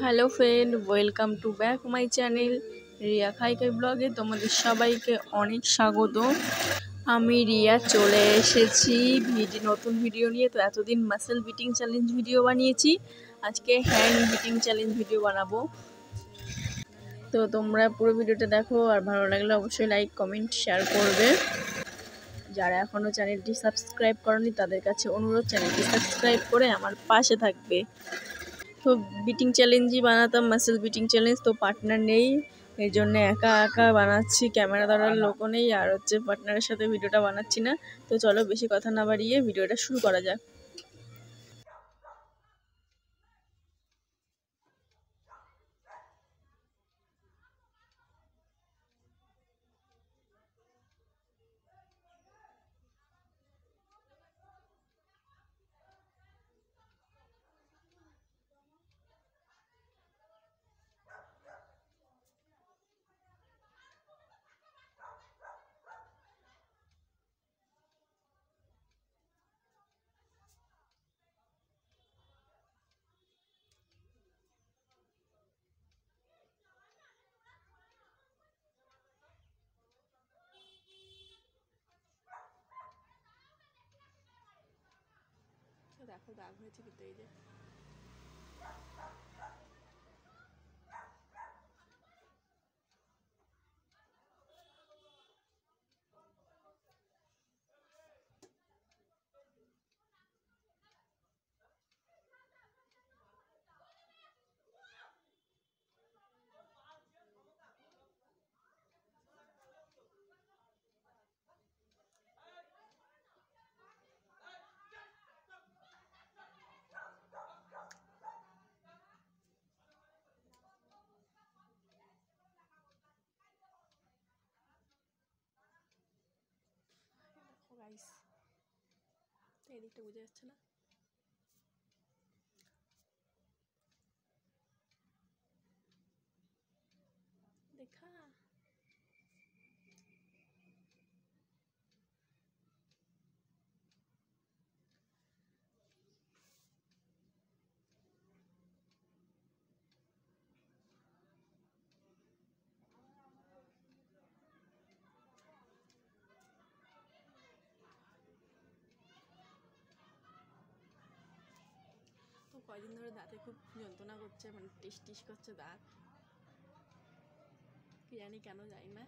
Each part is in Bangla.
Hello friend, welcome to back my channel Riya Khaikai ব্লগে তোমাদের সবাইকে অনেক স্বাগত। আমি রিয়া চলে এসেছি নতুন ভিডিও নিয়ে। তো এতদিন মাসেল বিটিং চ্যালেঞ্জ ভিডিও বানিয়েছি, আজকে হ্যান্ড বিটিং চ্যালেঞ্জ ভিডিও বানাবো। তো তোমরা পুরো ভিডিওটা দেখো, আর ভালো লাগলে অবশ্যই লাইক কমেন্ট শেয়ার করবে। যারা এখনও চ্যানেলটি সাবস্ক্রাইব করনি তাদের কাছে অনুরোধ, চ্যানেলটি সাবস্ক্রাইব করে আমার পাশে থাকবে। তো বিটিং চ্যালেঞ্জই বানাতাম, মাসেল বিটিং চ্যালেঞ্জ। তো পার্টনার নেই, এই জন্য একা একা বানাচ্ছি, ক্যামেরা ধরার লোকও নেই, আর পার্টনারের সাথে ভিডিওটা বানাচ্ছি না। তো চলো বেশি কথা না বাড়িয়ে ভিডিওটা শুরু করা যাক। দেখো দাগ হয়েছে কিন্তু, এই যে গাইস, এই দিকটা বুঝে যাচ্ছে না। দেখা তো কয়দিন ধরে দাঁতে খুব যন্ত্রণা করছে, মানে টিস টিস করছে দাঁত, কি জানি কেন, যাই না।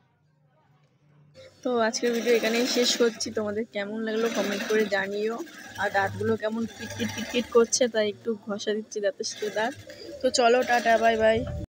তো আজকের ভিডিও এখানেই শেষ করছি। তোমাদের কেমন লাগলো কমেন্ট করে জানিও। আর দাঁতগুলো কেমন কিটকিট কিটকিট করছে, তাই একটু ঘষা দিচ্ছি দাঁতের সাথে দাঁত। তো চলো, টাটা, বাই বাই।